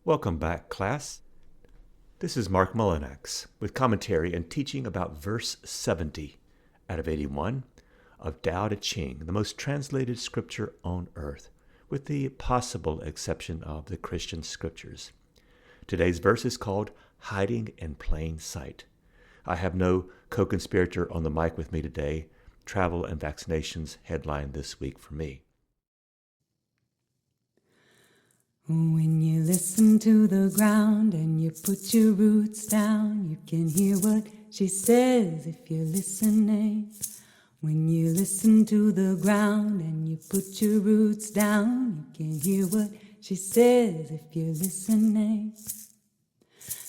Welcome back, class. This is Mark Mullinax with commentary and teaching about verse 70 out of 81 of Tao Te Ching, the most translated scripture on earth, with the possible exception of the Christian scriptures. Today's verse is called Hiding in Plain Sight. I have no co-conspirator on the mic with me today. Travel and vaccinations headline this week for me. When you listen to the ground and you put your roots down, you can hear what she says if you're listening. When you listen to the ground and you put your roots down, you can hear what she says if you're listening.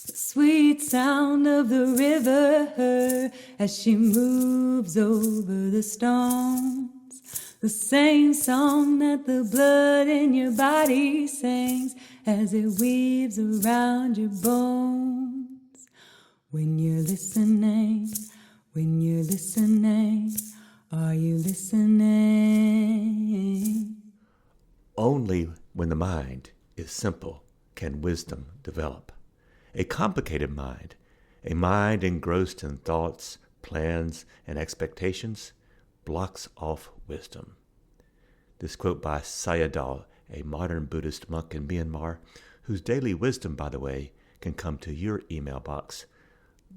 The sweet sound of the river as she moves over the stones. The same song that the blood in your body sings as it weaves around your bones. When you're listening, are you listening? Only when the mind is simple can wisdom develop. A complicated mind, a mind engrossed in thoughts, plans, and expectations, blocks off wisdom. This quote by Sayadaw, a modern Buddhist monk in Myanmar, whose daily wisdom, by the way, can come to your email box.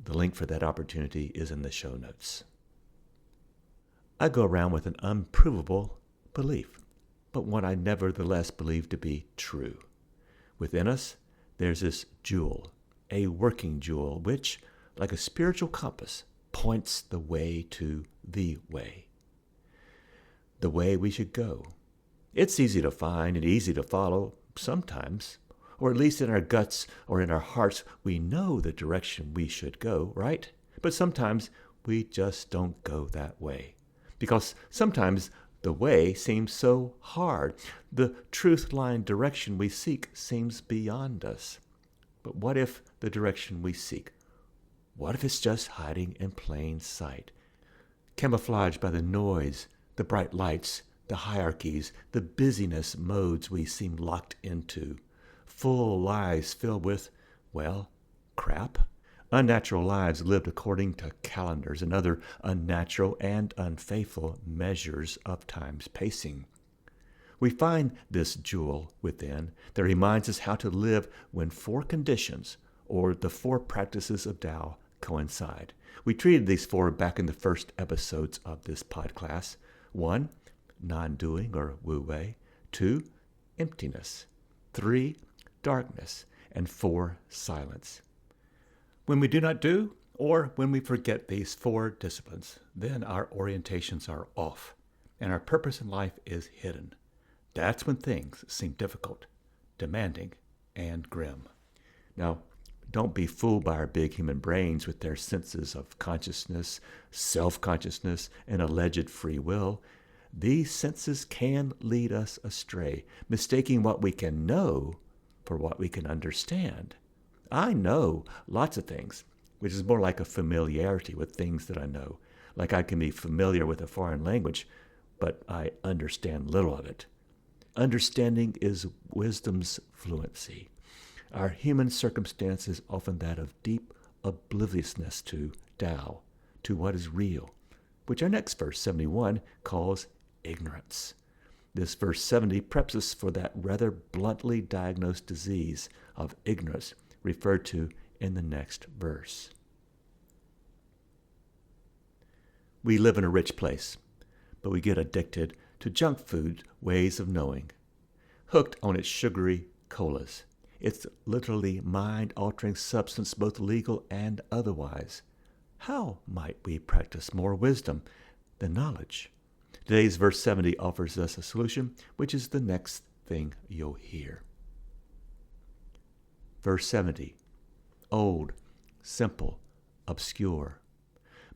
The link for that opportunity is in the show notes. I go around with an unprovable belief, but one I nevertheless believe to be true. Within us, there's this jewel, a working jewel, which, like a spiritual compass, points the way to the way. The way we should go. It's easy to find and easy to follow sometimes, or at least in our guts or in our hearts, we know the direction we should go, right? But sometimes we just don't go that way. Because sometimes the way seems so hard. The truth-line direction we seek seems beyond us. But what if the direction we seek? What if it's just hiding in plain sight? Camouflaged by the noise, the bright lights, the hierarchies, the busyness modes we seem locked into. Full lives filled with, well, crap. Unnatural lives lived according to calendars and other unnatural and unfaithful measures of time's pacing. We find this jewel within that reminds us how to live when four conditions, or the four practices of Tao, coincide. We treated these four back in the first episodes of this Podclass. 1, non-doing or wu-wei. 2, emptiness. 3, darkness. And 4, silence. When we do not do, or when we forget these four disciplines, then our orientations are off, and our purpose in life is hidden. That's when things seem difficult, demanding, and grim. Now, don't be fooled by our big human brains with their senses of consciousness, self-consciousness, and alleged free will. These senses can lead us astray, mistaking what we can know for what we can understand. I know lots of things, which is more like a familiarity with things that I know. Like I can be familiar with a foreign language, but I understand little of it. Understanding is wisdom's fluency. Our human circumstance is often that of deep obliviousness to Tao, to what is real, which our next verse, 71, calls ignorance. This verse 70 preps us for that rather bluntly diagnosed disease of ignorance referred to in the next verse. We live in a rich place, but we get addicted to junk food ways of knowing, hooked on its sugary colas. It's literally mind-altering substance, both legal and otherwise. How might we practice more wisdom than knowledge? Today's verse 70 offers us a solution, which is the next thing you'll hear. Verse 70, old, simple, obscure.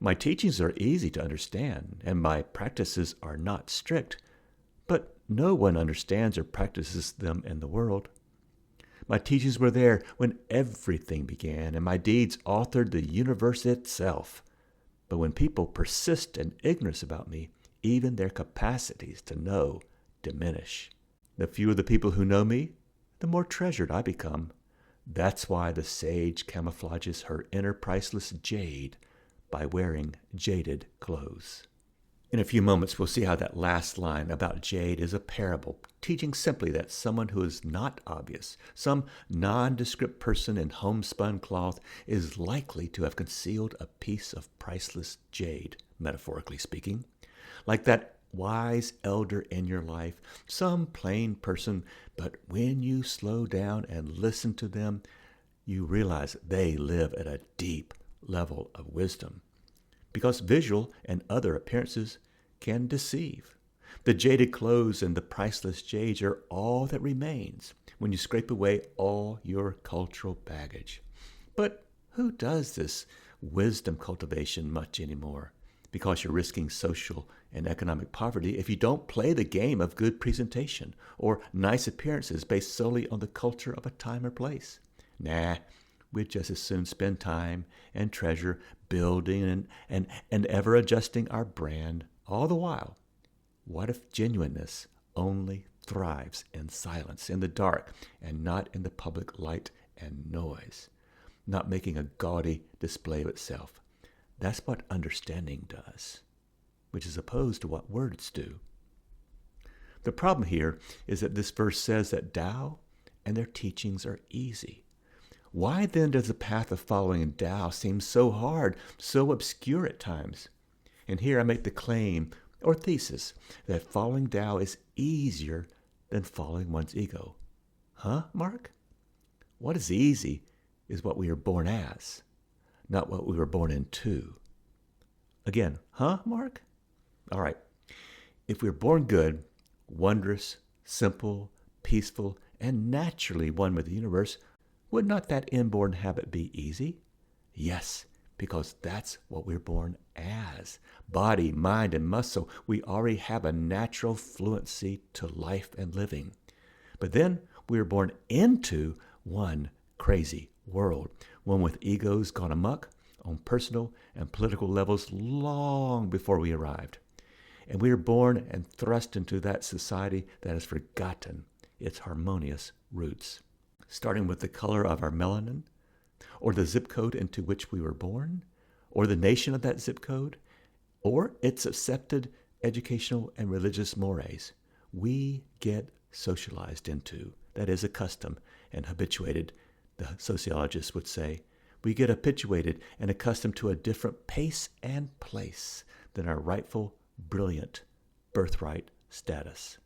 My teachings are easy to understand, and my practices are not strict, but no one understands or practices them in the world. My teachings were there when everything began, and my deeds authored the universe itself. But when people persist in ignorance about me, even their capacities to know diminish. The fewer the people who know me, the more treasured I become. That's why the sage camouflages her inner priceless jade by wearing jaded clothes. In a few moments, we'll see how that last line about jade is a parable, teaching simply that someone who is not obvious, some nondescript person in homespun cloth, is likely to have concealed a piece of priceless jade, metaphorically speaking. Like that wise elder in your life, some plain person, but when you slow down and listen to them, you realize they live at a deep level of wisdom. Because visual and other appearances can deceive. The jaded clothes and the priceless jade are all that remains when you scrape away all your cultural baggage. But who does this wisdom cultivation much anymore? Because you're risking social and economic poverty if you don't play the game of good presentation or nice appearances based solely on the culture of a time or place. Nah, we'd just as soon spend time and treasure building and ever adjusting our brand. All the while, what if genuineness only thrives in silence, in the dark, and not in the public light and noise, not making a gaudy display of itself? That's what understanding does, which is opposed to what words do. The problem here is that this verse says that Tao and their teachings are easy. Why then does the path of following Tao seem so hard, so obscure at times? And here I make the claim or thesis that following Tao is easier than following one's ego. Huh, Mark? What is easy is what we are born as, not what we were born into. Again, huh, Mark? All right. If we're born good, wondrous, simple, peaceful, and naturally one with the universe, would not that inborn habit be easy? Yes, because that's what we're born as. Body, mind, and muscle, we already have a natural fluency to life and living. But then we are born into one crazy world, one with egos gone amok on personal and political levels long before we arrived. And we are born and thrust into that society that has forgotten its harmonious roots. Starting with the color of our melanin, or the zip code into which we were born, or the nation of that zip code, or its accepted educational and religious mores, we get socialized into, that is, accustomed and habituated, the sociologists would say. We get habituated and accustomed to a different pace and place than our rightful, brilliant, birthright status.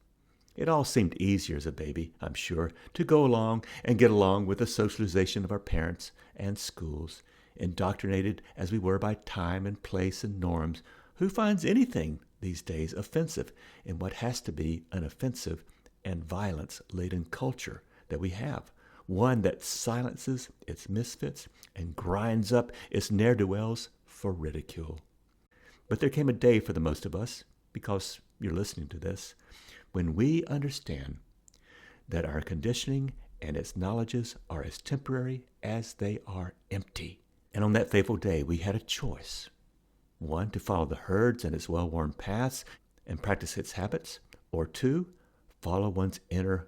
It all seemed easier as a baby, I'm sure, to go along and get along with the socialization of our parents and schools, indoctrinated as we were by time and place and norms. Who finds anything these days offensive in what has to be an offensive and violence-laden culture that we have? One that silences its misfits and grinds up its ne'er-do-wells for ridicule. But there came a day for the most of us, because you're listening to this, when we understand that our conditioning and its knowledges are as temporary as they are empty. And on that fateful day, we had a choice. One, to follow the herds and its well-worn paths and practice its habits, or two, follow one's inner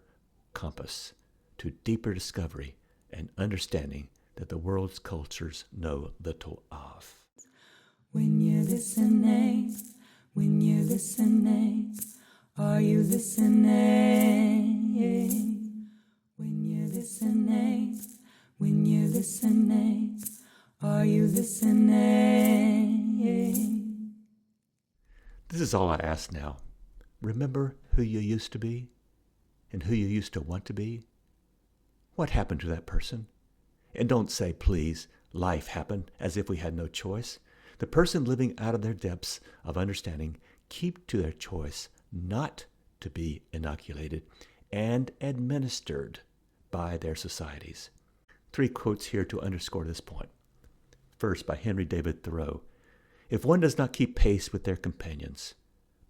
compass to deeper discovery and understanding that the world's cultures know little of. When you're listening, are you listening? When you're listening, are you listening? This is all I ask now. Remember who you used to be and who you used to want to be? What happened to that person? And don't say, please, life happened, as if we had no choice. The person living out of their depths of understanding keep to their choice not to be inoculated and administered by their societies. 3 quotes here to underscore this point. First, by Henry David Thoreau. If one does not keep pace with their companions,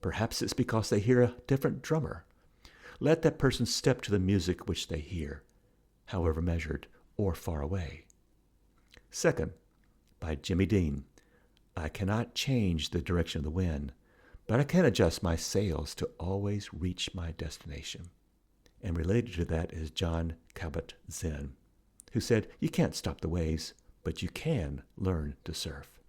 perhaps it's because they hear a different drummer. Let that person step to the music which they hear, however measured or far away. Second, by Jimmy Dean. I cannot change the direction of the wind, but I can adjust my sails to always reach my destination. And related to that is John Kabat-Zinn. who said, "You can't stop the waves, but you can learn to surf."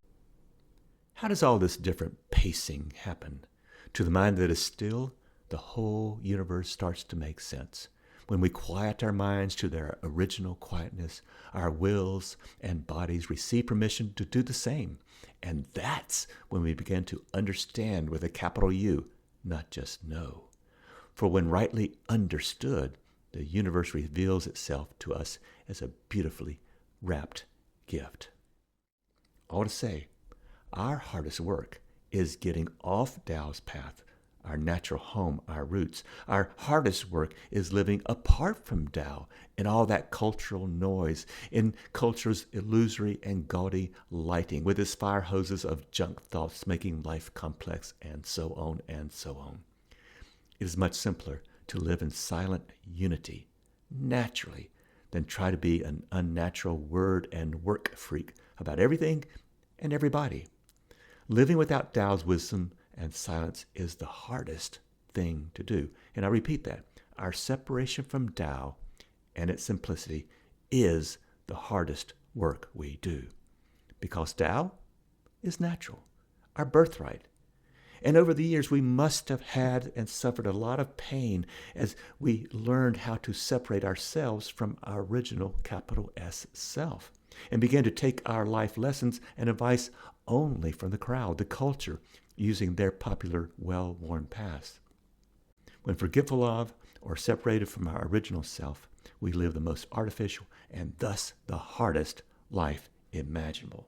How does all this different pacing happen? To the mind that is still, the whole universe starts to make sense. When we quiet our minds to their original quietness, our wills and bodies receive permission to do the same. And that's when we begin to understand with a capital U, not just know. For when rightly understood, the universe reveals itself to us as a beautifully wrapped gift. All to say, our hardest work is getting off Tao's path, our natural home, our roots. Our hardest work is living apart from Tao in all that cultural noise, in culture's illusory and gaudy lighting, with its fire hoses of junk thoughts making life complex, and so on and so on. It is much simpler to live in silent unity, naturally, than try to be an unnatural word and work freak about everything and everybody. Living without Tao's wisdom and silence is the hardest thing to do. And I repeat that. Our separation from Tao and its simplicity is the hardest work we do. Because Tao is natural, our birthright. And over the years, we must have had and suffered a lot of pain as we learned how to separate ourselves from our original capital S self and began to take our life lessons and advice only from the crowd, the culture, using their popular, well-worn paths. When forgetful of or separated from our original self, we live the most artificial and thus the hardest life imaginable.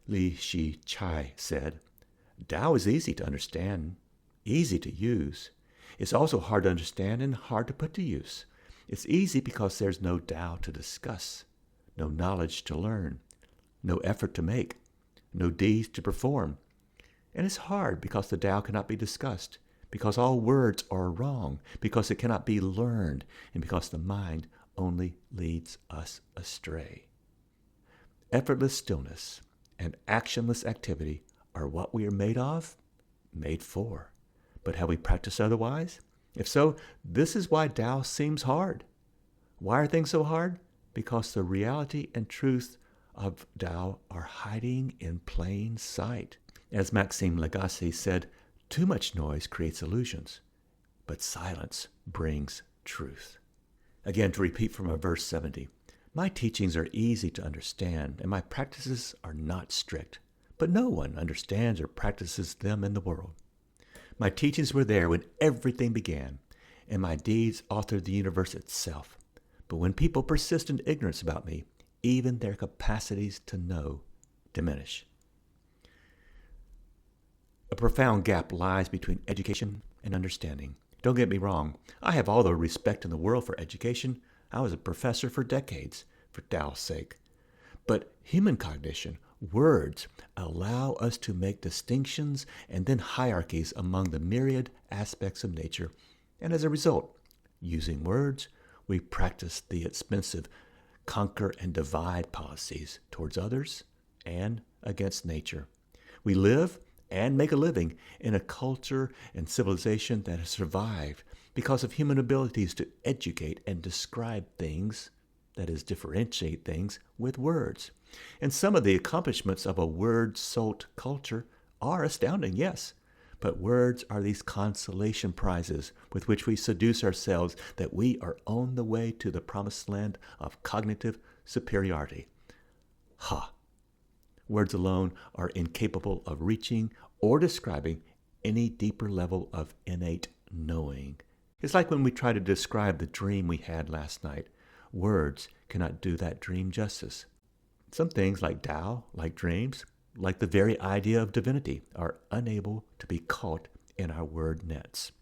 Li Shi Chai said, "Tao is easy to understand, easy to use. It's also hard to understand and hard to put to use. It's easy because there's no Tao to discuss, no knowledge to learn, no effort to make, no deeds to perform. And it's hard because the Tao cannot be discussed, because all words are wrong, because it cannot be learned, and because the mind only leads us astray." Effortless stillness and actionless activity are what we are made of, made for. But have we practiced otherwise? If so, this is why Tao seems hard. Why are things so hard? Because the reality and truth of Tao are hiding in plain sight. As Maxime Lagacé said, too much noise creates illusions, but silence brings truth. Again, to repeat from verse 70, "My teachings are easy to understand, and my practices are not strict, but no one understands or practices them in the world. My teachings were there when everything began, and my deeds authored the universe itself. But when people persist in ignorance about me, even their capacities to know diminish." A profound gap lies between education and understanding. Don't get me wrong, I have all the respect in the world for education. I was a professor for decades, for Tao's sake. But human cognition, words, allow us to make distinctions and then hierarchies among the myriad aspects of nature. And as a result, using words, we practice the expensive conquer and divide policies towards others and against nature. We live and make a living in a culture and civilization that has survived because of human abilities to educate and describe things, that is, differentiate things, with words. And some of the accomplishments of a word-soaked culture are astounding, yes. But words are these consolation prizes with which we seduce ourselves that we are on the way to the promised land of cognitive superiority. Ha! Words alone are incapable of reaching or describing any deeper level of innate knowing. It's like when we try to describe the dream we had last night. Words cannot do that dream justice. Some things like Tao, like dreams, like the very idea of divinity, are unable to be caught in our word nets.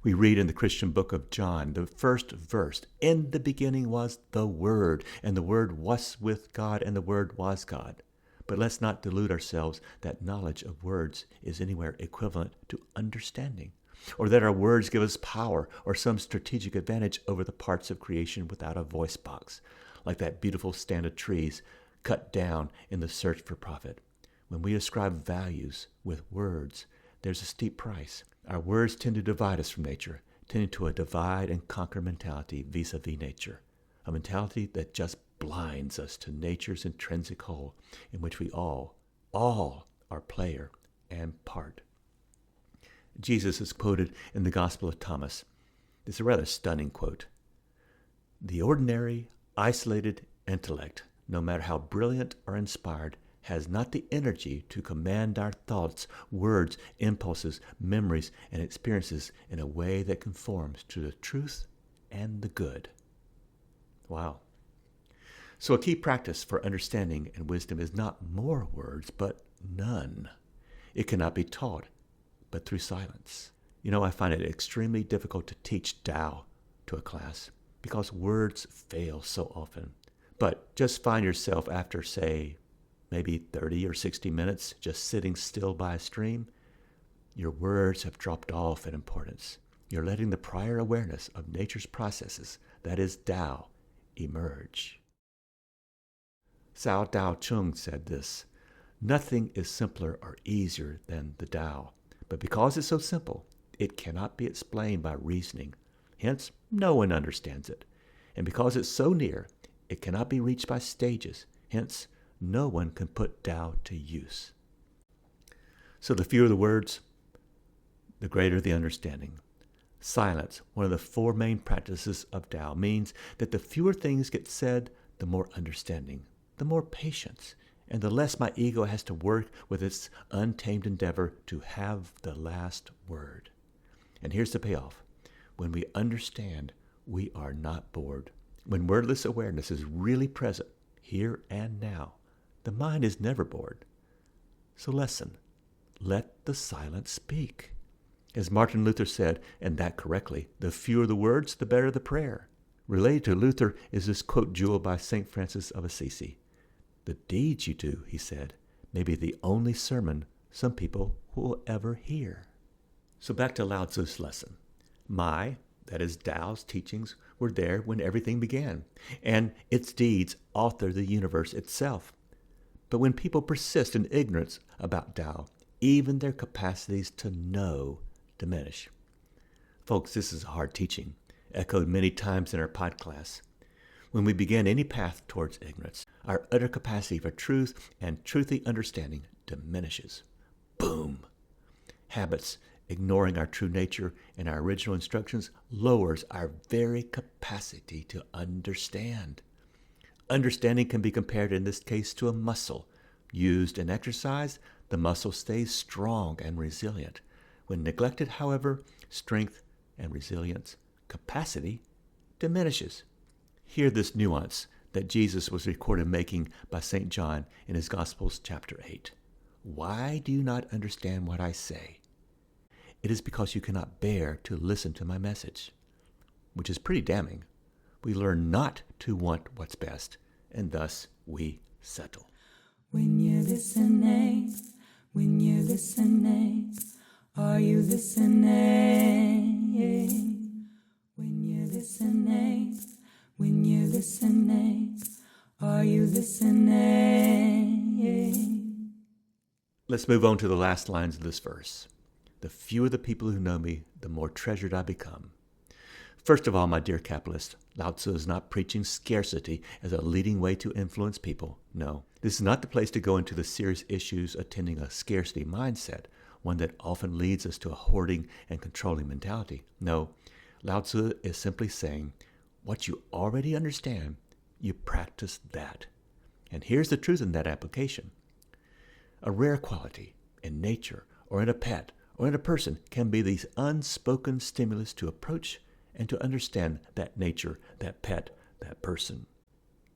We read in the Christian book of John, the first verse, "In the beginning was the Word, and the Word was with God, and the Word was God." But let's not delude ourselves that knowledge of words is anywhere equivalent to understanding, or that our words give us power or some strategic advantage over the parts of creation without a voice box, like that beautiful stand of trees cut down in the search for profit. When we ascribe values with words, there's a steep price. Our words tend to divide us from nature, tending to a divide and conquer mentality vis-a-vis nature, a mentality that just blinds us to nature's intrinsic whole, in which we all are player and part. Jesus is quoted in the Gospel of Thomas. It's a rather stunning quote. The ordinary, isolated intellect, no matter how brilliant or inspired, has not the energy to command our thoughts, words, impulses, memories, and experiences in a way that conforms to the truth and the good. Wow. So a key practice for understanding and wisdom is not more words, but none. It cannot be taught, but through silence. I find it extremely difficult to teach Tao to a class because words fail so often. But just find yourself after, say, maybe 30 or 60 minutes just sitting still by a stream, your words have dropped off in importance. You're letting the prior awareness of nature's processes, that is Tao, emerge. Ching said this: nothing is simpler or easier than the Tao, but because it's so simple, it cannot be explained by reasoning. Hence, no one understands it. And because it's so near, it cannot be reached by stages. Hence, no one can put Tao to use. So the fewer the words, the greater the understanding. Silence, one of the four main practices of Tao, means that the fewer things get said, the more understanding, the more patience, and the less my ego has to work with its untamed endeavor to have the last word. And here's the payoff. When we understand, we are not bored. When wordless awareness is really present, here and now, the mind is never bored. So listen. Let the silence speak. As Martin Luther said, and that correctly, the fewer the words, the better the prayer. Related to Luther is this quote jewel by St. Francis of Assisi. The deeds you do, he said, may be the only sermon some people will ever hear. So back to Lao Tzu's lesson. That is Tao's teachings, were there when everything began, and its deeds author the universe itself. But when people persist in ignorance about Tao, even their capacities to know diminish. Folks, this is a hard teaching, echoed many times in our Podclass. When we begin any path towards ignorance, our utter capacity for truth and truthy understanding diminishes. Boom! Habits, ignoring our true nature and our original instructions, lowers our very capacity to understand. Understanding can be compared in this case to a muscle. Used in exercise, the muscle stays strong and resilient. When neglected, however, strength and resilience, capacity, diminishes. Hear this nuance that Jesus was recorded making by St. John in his Gospels, chapter 8. Why do you not understand what I say? It is because you cannot bear to listen to my message, which is pretty damning. We learn not to want what's best, and thus we settle. When you're listening, are you listening? When you're listening, are you listening? Let's move on to the last lines of this verse. The fewer the people who know me, the more treasured I become. First of all, my dear capitalist, Lao Tzu is not preaching scarcity as a leading way to influence people. No, this is not the place to go into the serious issues attending a scarcity mindset, one that often leads us to a hoarding and controlling mentality. No, Lao Tzu is simply saying, what you already understand, you practice that. And here's the truth in that application. A rare quality in nature or in a pet or in a person can be the unspoken stimulus to approach and to understand that nature, that pet, that person.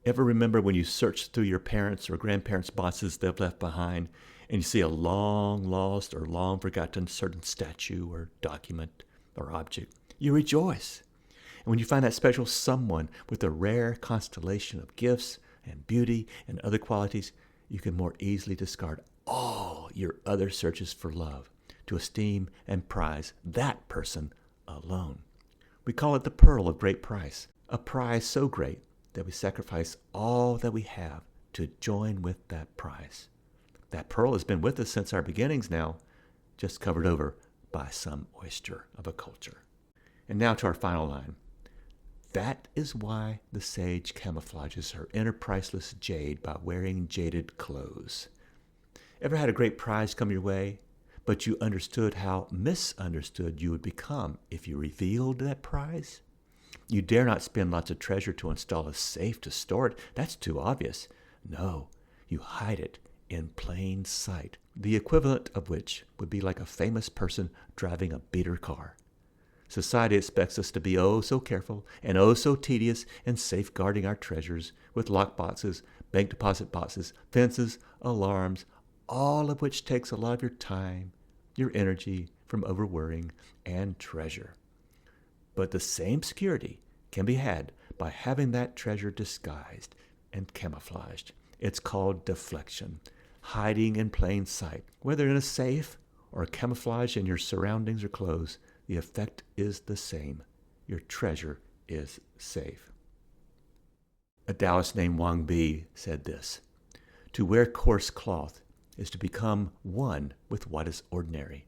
Ever remember when you search through your parents' or grandparents' boxes they've left behind and you see a long lost or long forgotten certain statue or document or object? You rejoice. And when you find that special someone with a rare constellation of gifts and beauty and other qualities, you can more easily discard all your other searches for love to esteem and prize that person alone. We call it the pearl of great price, a prize so great that we sacrifice all that we have to join with that prize. That pearl has been with us since our beginnings now, just covered over by some oyster of a culture. And now to our final line. That is why the sage camouflages her inner priceless jade by wearing jaded clothes. Ever had a great prize come your way, but you understood how misunderstood you would become if you revealed that prize? You dare not spend lots of treasure to install a safe to store it. That's too obvious. No, you hide it in plain sight, the equivalent of which would be like a famous person driving a beater car. Society expects us to be oh so careful and oh so tedious in safeguarding our treasures with lock boxes, bank deposit boxes, fences, alarms, all of which takes a lot of your time, your energy from overworrying, and treasure. But the same security can be had by having that treasure disguised and camouflaged. It's called deflection, hiding in plain sight. Whether in a safe or camouflage in your surroundings or clothes, the effect is the same. Your treasure is safe. A Taoist named Wang Bi said this: "To wear coarse cloth is to become one with what is ordinary.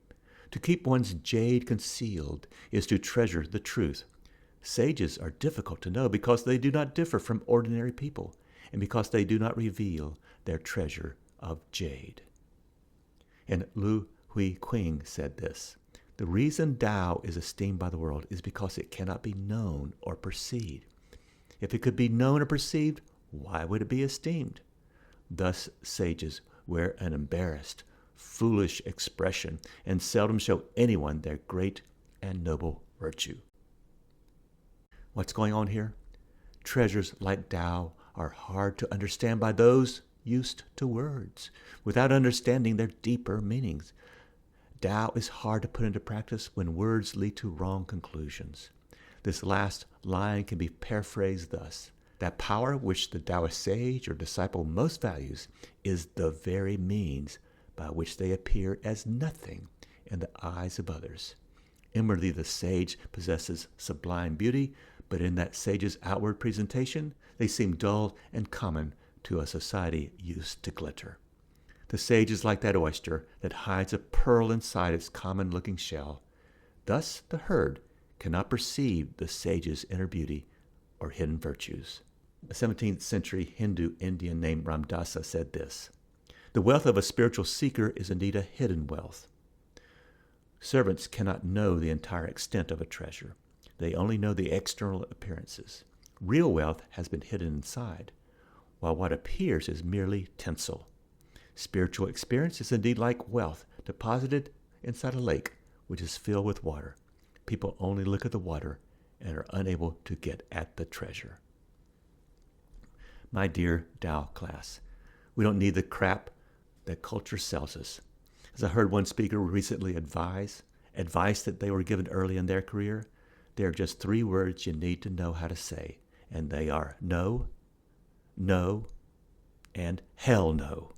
To keep one's jade concealed is to treasure the truth. Sages are difficult to know because they do not differ from ordinary people, and because they do not reveal their treasure of jade." And Lu Hui Qing said this: "The reason Tao is esteemed by the world is because it cannot be known or perceived. If it could be known or perceived, why would it be esteemed? Thus sages wear an embarrassed, foolish expression and seldom show anyone their great and noble virtue." What's going on here? Treasures like Tao are hard to understand by those used to words, without understanding their deeper meanings. Tao is hard to put into practice when words lead to wrong conclusions. This last line can be paraphrased thus: that power which the Taoist sage or disciple most values is the very means by which they appear as nothing in the eyes of others. Inwardly, the sage possesses sublime beauty, but in that sage's outward presentation, they seem dull and common to a society used to glitter. The sage is like that oyster that hides a pearl inside its common-looking shell. Thus, the herd cannot perceive the sage's inner beauty or hidden virtues. A 17th century Hindu Indian named Ramdasa said this: "The wealth of a spiritual seeker is indeed a hidden wealth. Servants cannot know the entire extent of a treasure. They only know the external appearances. Real wealth has been hidden inside, while what appears is merely tinsel. Spiritual experience is indeed like wealth deposited inside a lake which is filled with water. People only look at the water and are unable to get at the treasure." My dear Tao class, we don't need the crap that culture sells us. As I heard one speaker recently advice that they were given early in their career, there are just 3 words you need to know how to say, and they are no, no, and hell no.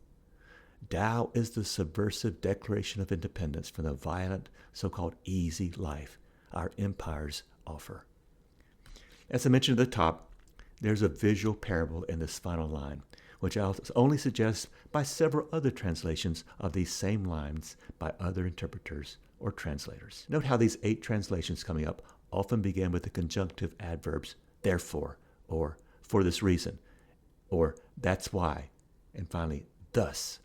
Tao is the subversive declaration of independence from the violent, so-called easy life our empires offer. As I mentioned at the top, there's a visual parable in this final line, which I'll only suggest by several other translations of these same lines by other interpreters or translators. Note how these 8 translations coming up often begin with the conjunctive adverbs therefore, or for this reason, or that's why, and finally, thus.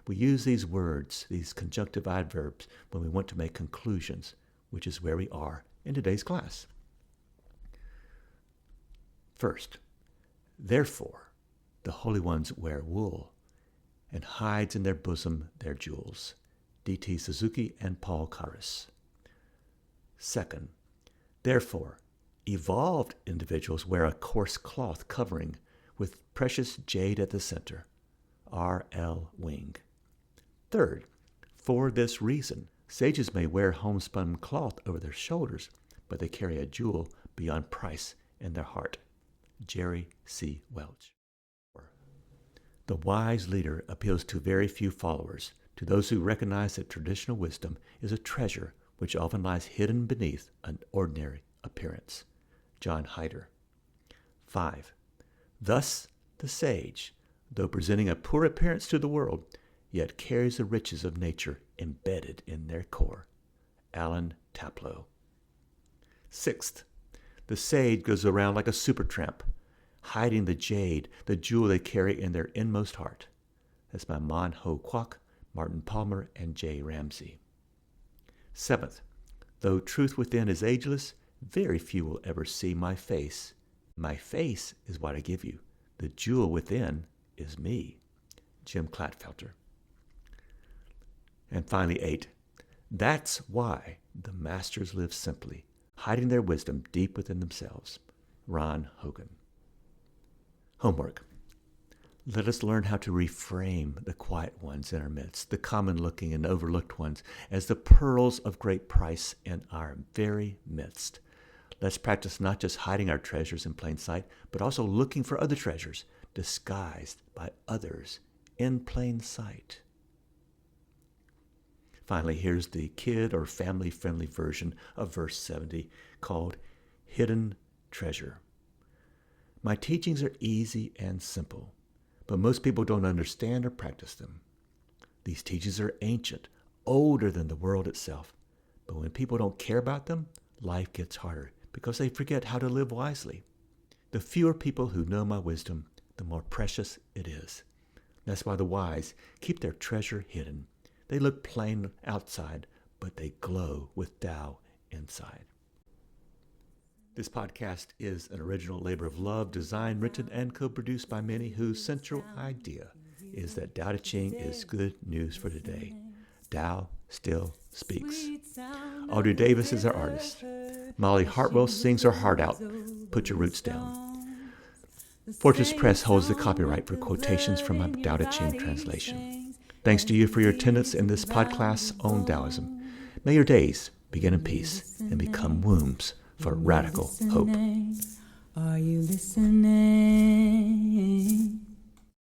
We use these words, these conjunctive adverbs, when we want to make conclusions, which is where we are in today's class. First, therefore, the holy ones wear wool and hides in their bosom their jewels. D.T. Suzuki and Paul Carus. Second, therefore, evolved individuals wear a coarse cloth covering with precious jade at the center. R.L. Wing. Third, for this reason, sages may wear homespun cloth over their shoulders, but they carry a jewel beyond price in their heart. Jerry C. Welch. The wise leader appeals to very few followers, to those who recognize that traditional wisdom is a treasure which often lies hidden beneath an ordinary appearance. John Hyder. 5. Thus, the sage, though presenting a poor appearance to the world, yet carries the riches of nature embedded in their core. Alan Taplow. Sixth, the sage goes around like a supertramp, hiding the jade, the jewel they carry in their inmost heart. That's by Mon Ho Kwok, Martin Palmer, and Jay Ramsey. Seventh, though truth within is ageless, very few will ever see my face. My face is what I give you. The jewel within is me. Jim Clatfelter. And finally, 8. That's why the masters live simply, hiding their wisdom deep within themselves. Ron Hogan. Homework. Let us learn how to reframe the quiet ones in our midst, the common-looking and overlooked ones, as the pearls of great price in our very midst. Let's practice not just hiding our treasures in plain sight, but also looking for other treasures disguised by others in plain sight. Finally, here's the kid or family-friendly version of verse 70 called Hidden Treasure. My teachings are easy and simple, but most people don't understand or practice them. These teachings are ancient, older than the world itself. But when people don't care about them, life gets harder because they forget how to live wisely. The fewer people who know my wisdom, the more precious it is. That's why the wise keep their treasure hidden. They look plain outside, but they glow with Tao inside. This podcast is an original labor of love, designed, written, and co-produced by many whose central idea is that Tao Te Ching is good news for today. Tao still speaks. Audrey Davis is our artist. Molly Hartwell sings her heart out. Put your roots down. Fortress Press holds the copyright for quotations from my Tao Te Ching translation. Thanks to you for your attendance in this podcast on Taoism. May your days begin in peace and become wombs for radical hope. Are you listening?